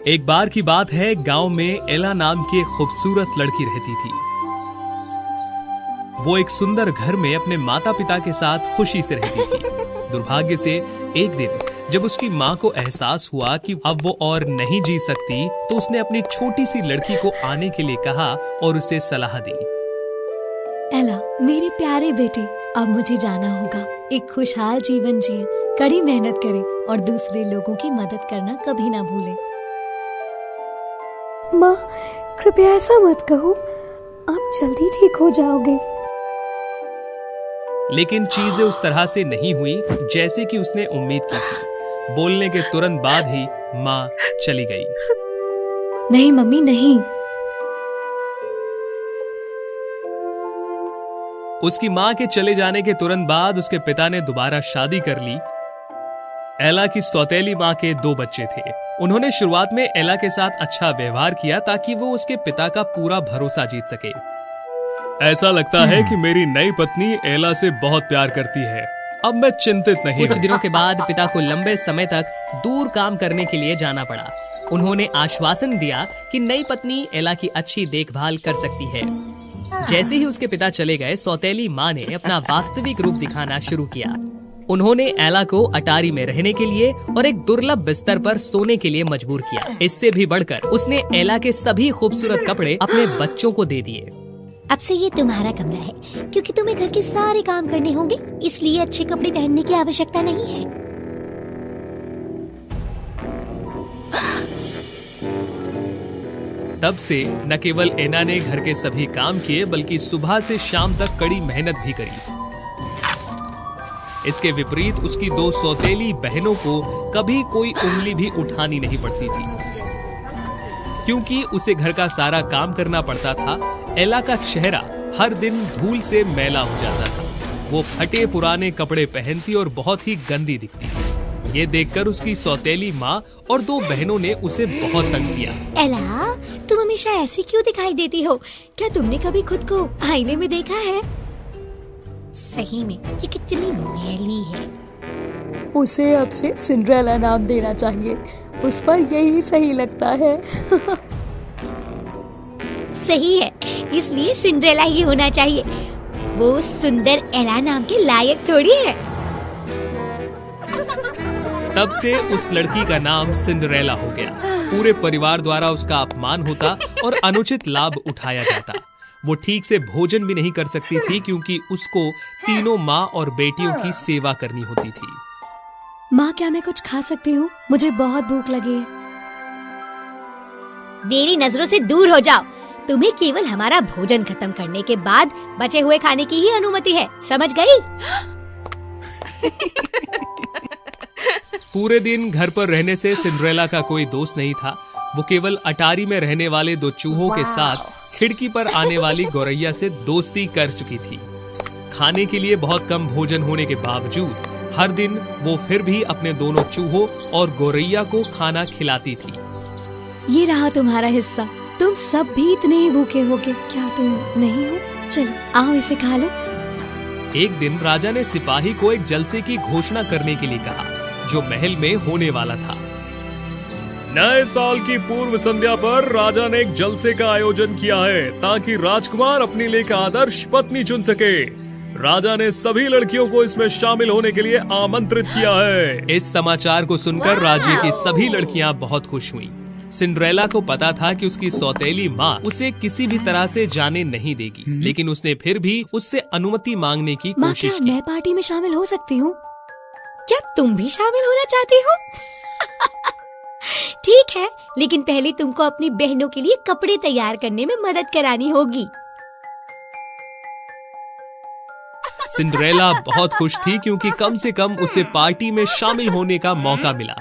एक बार की बात है, गांव में एला नाम की एक खूबसूरत लड़की रहती थी। वो एक सुंदर घर में अपने माता पिता के साथ खुशी से रहती थी। दुर्भाग्य से एक दिन जब उसकी माँ को एहसास हुआ कि अब वो और नहीं जी सकती, तो उसने अपनी छोटी सी लड़की को आने के लिए कहा और उसे सलाह दी। एला, मेरे प्यारे बेटे, अब मुझे जाना होगा। एक खुशहाल जीवन जिए, कड़ी मेहनत करें और दूसरे लोगों की मदद करना कभी ना भूलें। माँ, कृपया ऐसा मत कहो, आप जल्दी ठीक हो जाओगे। लेकिन चीजें उस तरह से नहीं हुई जैसे कि उसने उम्मीद की थी। बोलने के तुरंत बाद ही माँ चली गई। नहीं मम्मी, नहीं। उसकी माँ के चले जाने के तुरंत बाद उसके पिता ने दोबारा शादी कर ली। एला की सौतेली माँ के 2 बच्चे थे। उन्होंने शुरुआत में एला के साथ अच्छा व्यवहार किया ताकि वो उसके पिता का पूरा भरोसा जीत सके। ऐसा लगता है कि मेरी नई पत्नी एला से बहुत प्यार करती है। अब मैं चिंतित नहीं। कुछ दिनों के बाद पिता को लंबे समय तक दूर काम करने के लिए जाना पड़ा। उन्होंने आश्वासन दिया कि नई पत्नी एला की अच्छी देखभाल कर सकती है। जैसे ही उसके पिता चले गए, सौतेली माँ ने अपना वास्तविक रूप दिखाना शुरू किया। उन्होंने एला को अटारी में रहने के लिए और एक दुर्लभ बिस्तर पर सोने के लिए मजबूर किया। इससे भी बढ़कर उसने एला के सभी खूबसूरत कपड़े अपने बच्चों को दे दिए। अब से ये तुम्हारा कमरा है, क्योंकि तुम्हें घर के सारे काम करने होंगे, इसलिए अच्छे कपड़े पहनने की आवश्यकता नहीं है। तब से न केवल एना ने घर के सभी काम किए, बल्कि सुबह से शाम तक कड़ी मेहनत भी करी। इसके विपरीत उसकी 2 सौतेली बहनों को कभी कोई उंगली भी उठानी नहीं पड़ती थी, क्योंकि उसे घर का सारा काम करना पड़ता था। एला का चेहरा हर दिन धूल से मैला हो जाता था। वो फटे पुराने कपड़े पहनती और बहुत ही गंदी दिखती थी। ये देखकर उसकी सौतेली माँ और 2 बहनों ने उसे बहुत तंग किया। एला, तुम हमेशा ऐसी क्यों दिखाई देती हो? क्या तुमने कभी खुद को आईने में देखा है? सही में ये कितनी मैली है। उसे अब से सिंड्रेला नाम देना चाहिए, उस पर यही सही लगता है। सही है, इसलिए सिंड्रेला ही होना चाहिए। वो सुंदर एला नाम के लायक थोड़ी है। तब से उस लड़की का नाम सिंड्रेला हो गया। पूरे परिवार द्वारा उसका अपमान होता और अनुचित लाभ उठाया जाता। वो ठीक से भोजन भी नहीं कर सकती थी, क्योंकि उसको तीनों माँ और बेटियों की सेवा करनी होती थी। माँ, क्या मैं कुछ खा सकती हूँ? मुझे बहुत भूख लगी है। मेरी नजरों से दूर हो जाओ। तुम्हें केवल हमारा भोजन खत्म करने के बाद बचे हुए खाने की ही अनुमति है, समझ गई? पूरे दिन घर पर रहने से सिंड्रेला का कोई दोस्त नहीं था। वो केवल अटारी में रहने वाले 2 चूहों के साथ खिड़की पर आने वाली गौरैया से दोस्ती कर चुकी थी। खाने के लिए बहुत कम भोजन होने के बावजूद हर दिन वो फिर भी अपने दोनों चूहों और गौरैया को खाना खिलाती थी। ये रहा तुम्हारा हिस्सा। तुम सब भी इतने ही भूखे होगे, क्या तुम नहीं हो? चलो आओ, इसे खा लो। एक दिन राजा ने सिपाही को एक जलसे की घोषणा करने के लिए कहा, जो महल में होने वाला था। नए साल की पूर्व संध्या पर राजा ने एक जलसे का आयोजन किया है, ताकि राजकुमार अपनी लेकर आदर्श पत्नी चुन सके। राजा ने सभी लड़कियों को इसमें शामिल होने के लिए आमंत्रित किया है। इस समाचार को सुनकर राज्य की सभी लड़कियां बहुत खुश हुईं। सिंड्रेला को पता था कि उसकी सौतेली माँ उसे किसी भी तरह से जाने नहीं देगी, लेकिन उसने फिर भी उससे अनुमति मांगने की माँ, कोशिश क्या की। मैं पार्टी में शामिल हो सकती हूँ? क्या तुम भी शामिल होना चाहती हो? ठीक है, लेकिन पहले तुमको अपनी बहनों के लिए कपड़े तैयार करने में मदद करानी होगी। सिंड्रेला बहुत खुश थी, क्योंकि कम से कम उसे पार्टी में शामिल होने का मौका मिला।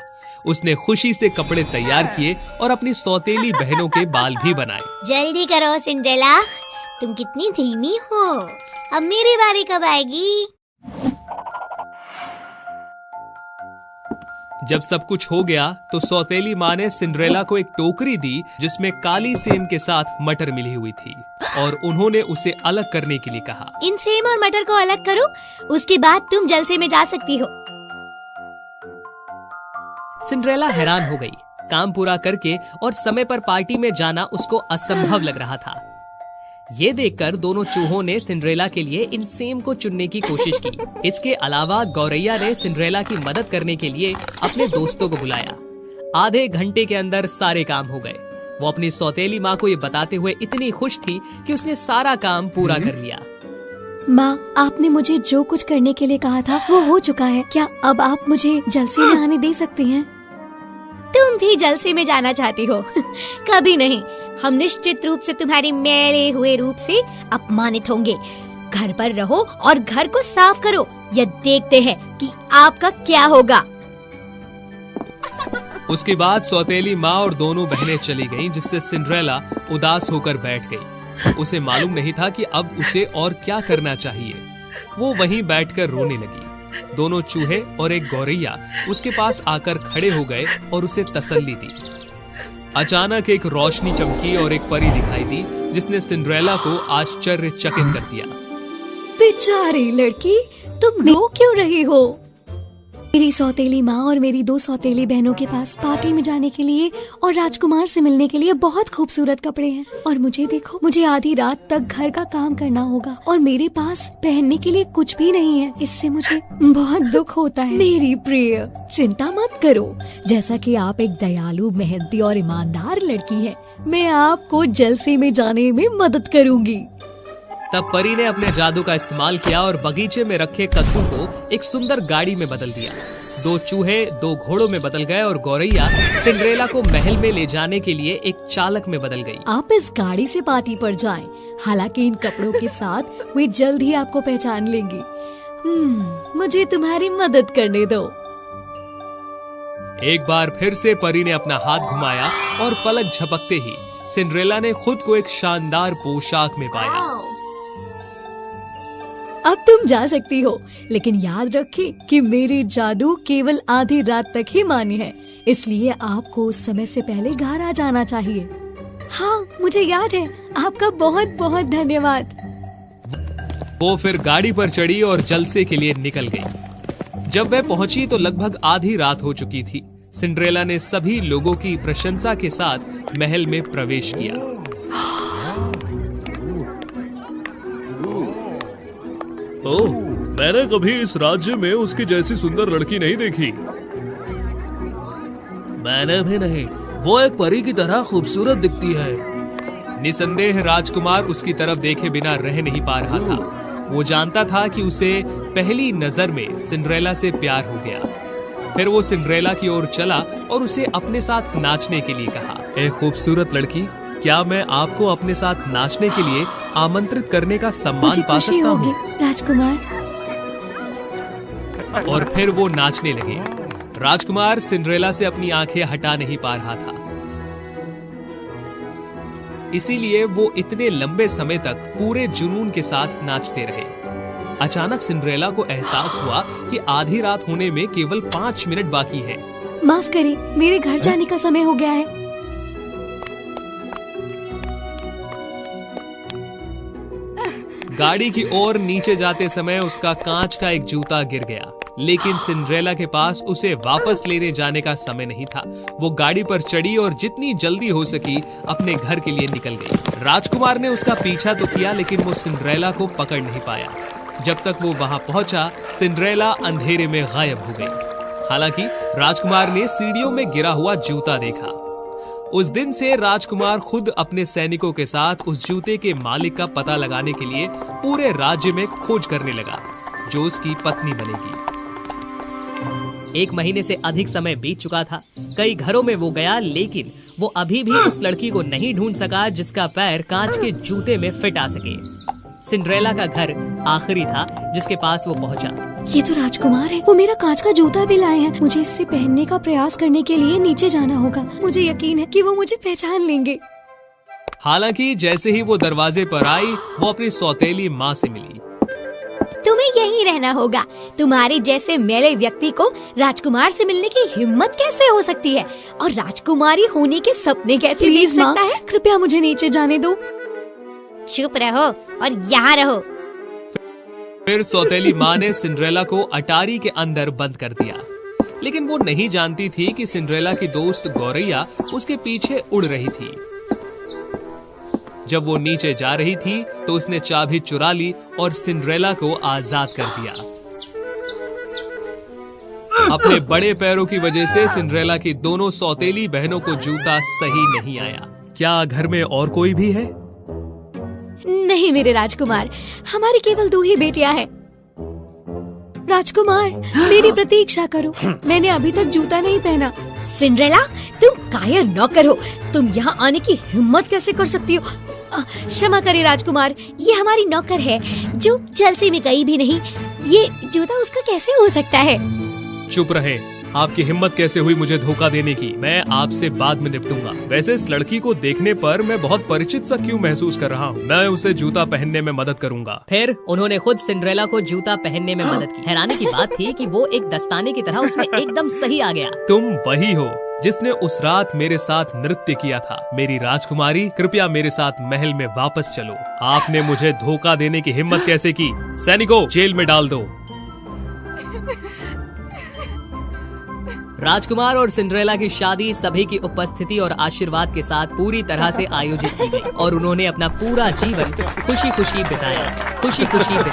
उसने खुशी से कपड़े तैयार किए और अपनी सौतेली बहनों के बाल भी बनाए। जल्दी करो सिंड्रेला, तुम कितनी धीमी हो। अब मेरी बारी कब आएगी? जब सब कुछ हो गया तो सौतेली माँ ने सिंड्रेला को एक टोकरी दी, जिसमें काली सेम के साथ मटर मिली हुई थी, और उन्होंने उसे अलग करने के लिए कहा। इन सेम और मटर को अलग करो, उसके बाद तुम जलसे में जा सकती हो। सिंड्रेला हैरान हो गई। काम पूरा करके और समय पर पार्टी में जाना उसको असंभव लग रहा था। ये देखकर दोनों चूहों ने सिंड्रेला के लिए इन सेम को चुनने की कोशिश की। इसके अलावा गौरैया ने सिंड्रेला की मदद करने के लिए अपने दोस्तों को बुलाया। आधे घंटे के अंदर सारे काम हो गए। वो अपनी सौतेली माँ को ये बताते हुए इतनी खुश थी कि उसने सारा काम पूरा कर लिया। माँ, आपने मुझे जो कुछ करने के लिए कहा था वो हो चुका है। क्या अब आप मुझे जलसे में आने दे सकते हैं? तुम भी जलसे में जाना चाहती हो? कभी नहीं। हम निश्चित रूप से तुम्हारे मैले हुए रूप से अपमानित होंगे। घर पर रहो और घर को साफ करो। यह देखते हैं कि आपका क्या होगा। उसके बाद सौतेली माँ और दोनों बहनें चली गईं, जिससे सिंड्रेला उदास होकर बैठ गई। उसे मालूम नहीं था कि अब उसे और क्या करना चाहिए। वो वहीं बैठकर रोने लगी। दोनों चूहे और एक गौरैया उसके पास आकर खड़े हो गए और उसे तसल्ली दी। अचानक एक रोशनी चमकी और एक परी दिखाई दी, जिसने सिंड्रेला को आश्चर्यचकित कर दिया। बेचारी लड़की, तुम रो क्यों रही हो? मेरी सौतेली माँ और मेरी 2 सौतेली बहनों के पास पार्टी में जाने के लिए और राजकुमार से मिलने के लिए बहुत खूबसूरत कपड़े हैं। और मुझे देखो, मुझे आधी रात तक घर का काम करना होगा और मेरे पास पहनने के लिए कुछ भी नहीं है। इससे मुझे बहुत दुख होता है। मेरी प्रिय, चिंता मत करो। जैसा कि आप एक दयालु, मेहनती और ईमानदार लड़की है, मैं आपको जलसे में जाने में मदद करूँगी। तब परी ने अपने जादू का इस्तेमाल किया और बगीचे में रखे कद्दू को एक सुंदर गाड़ी में बदल दिया। 2 चूहे 2 घोड़ों में बदल गए और गौरैया सिंड्रेला को महल में ले जाने के लिए एक चालक में बदल गई। आप इस गाड़ी से पार्टी पर जाएं। हालांकि इन कपड़ों के साथ वे जल्द ही आपको पहचान लेंगी। मुझे तुम्हारी मदद करने दो। एक बार फिर से परी ने अपना हाथ घुमाया और पलक झपकते ही सिंड्रेला ने खुद को एक शानदार पोशाक में पाया। अब तुम जा सकती हो, लेकिन याद रखें कि मेरी जादू केवल आधी रात तक ही मान्य है, इसलिए आपको उस समय से पहले घर आ जाना चाहिए। हाँ, मुझे याद है। आपका बहुत बहुत धन्यवाद। वो फिर गाड़ी पर चढ़ी और जलसे के लिए निकल गई। जब वह पहुंची तो लगभग आधी रात हो चुकी थी। सिंड्रेला ने सभी लोगों की प्रशंसा के साथ महल में प्रवेश किया। ओह, मैंने कभी इस राज्य में उसकी जैसी सुंदर लड़की नहीं देखी। मैंने भी नहीं। वो एक परी की तरह खूबसूरत दिखती है। निसंदेह राजकुमार उसकी तरफ देखे बिना रह नहीं पा रहा था। वो जानता था कि उसे पहली नजर में सिंड्रेला से प्यार हो गया। फिर वो सिंड्रेला की ओर चला और उसे अपने साथ नाचने के लिए कहा। ए खूबसूरत लड़की, क्या मैं आपको अपने साथ नाचने के लिए आमंत्रित करने का सम्मान पा सकता हूँ? राजकुमार। और फिर वो नाचने लगे। राजकुमार सिंड्रेला से अपनी आंखें हटा नहीं पा रहा था, इसीलिए वो इतने लंबे समय तक पूरे जुनून के साथ नाचते रहे। अचानक सिंड्रेला को एहसास हुआ कि आधी रात होने में केवल 5 मिनट बाकी है। माफ करें, मेरे घर जाने का समय हो गया है। गाड़ी की ओर नीचे जाते समय उसका कांच का एक जूता गिर गया, लेकिन सिंड्रेला के पास उसे वापस लेने जाने का समय नहीं था। वो गाड़ी पर चढ़ी और जितनी जल्दी हो सकी अपने घर के लिए निकल गई। राजकुमार ने उसका पीछा तो किया, लेकिन वो सिंड्रेला को पकड़ नहीं पाया। जब तक वो वहां पहुंचा, सिंड्रेला अंधेरे में गायब हो गई। हालांकि राजकुमार ने सीढ़ियों में गिरा हुआ जूता देखा। उस दिन से राजकुमार खुद अपने सैनिकों के साथ उस जूते के मालिक का पता लगाने के लिए पूरे राज्य में खोज करने लगा, जो उसकी पत्नी बनेगी। 1 महीने से अधिक समय बीत चुका था। कई घरों में वो गया, लेकिन वो अभी भी उस लड़की को नहीं ढूंढ सका जिसका पैर कांच के जूते में फिट आ सके। सिंड्रेला का घर आखिरी था जिसके पास वो पहुंचा। ये तो राजकुमार है। वो मेरा कांच का जूता भी लाए हैं। मुझे इससे पहनने का प्रयास करने के लिए नीचे जाना होगा। मुझे यकीन है कि वो मुझे पहचान लेंगे। हालांकि जैसे ही वो दरवाजे पर आई, वो अपनी सौतेली माँ से मिली। तुम्हें यहीं रहना होगा। तुम्हारे जैसे मेले व्यक्ति को राजकुमार से मिलने की हिम्मत कैसे हो सकती है? और राजकुमारी होने के सपने कैसे देख सकता है? कृपया मुझे नीचे जाने दो। चुप रहो और यहाँ रहो। फिर सौतेली माँ ने सिंड्रेला को अटारी के अंदर बंद कर दिया। लेकिन वो नहीं जानती थी कि सिंड्रेला की दोस्त गौरैया उसके पीछे उड़ रही थी। जब वो नीचे जा रही थी तो उसने चाबी चुरा ली और सिंड्रेला को आजाद कर दिया। अपने बड़े पैरों की वजह से सिंड्रेला की दोनों सौतेली बहनों को जूता सही नहीं आया। क्या घर में और कोई भी है? नहीं मेरे राजकुमार, हमारी केवल 2 ही बेटियां हैं। राजकुमार, मेरी प्रतीक्षा करो, मैंने अभी तक जूता नहीं पहना। सिंड्रेला, तुम कायर नौकर हो, तुम यहाँ आने की हिम्मत कैसे कर सकती हो? क्षमा करें राजकुमार, ये हमारी नौकर है जो जलसे में गई भी नहीं, ये जूता उसका कैसे हो सकता है? चुप रहे। आपकी हिम्मत कैसे हुई मुझे धोखा देने की? मैं आपसे बाद में निपटूंगा। वैसे इस लड़की को देखने पर मैं बहुत परिचित सा क्यों महसूस कर रहा हूँ। मैं उसे जूता पहनने में मदद करूंगा। फिर उन्होंने खुद सिंड्रेला को जूता पहनने में मदद की। हैरानी की बात थी कि वो एक दस्ताने की तरह उसमें एकदम सही आ गया। तुम वही हो जिसने उस रात मेरे साथ नृत्य किया था। मेरी राजकुमारी, कृपया मेरे साथ महल में वापस चलो। आपने मुझे धोखा देने की हिम्मत कैसे की? सैनिकों, जेल में डाल दो। राजकुमार और सिंड्रेला की शादी सभी की उपस्थिति और आशीर्वाद के साथ पूरी तरह से आयोजित की गई और उन्होंने अपना पूरा जीवन खुशी खुशी बिताया।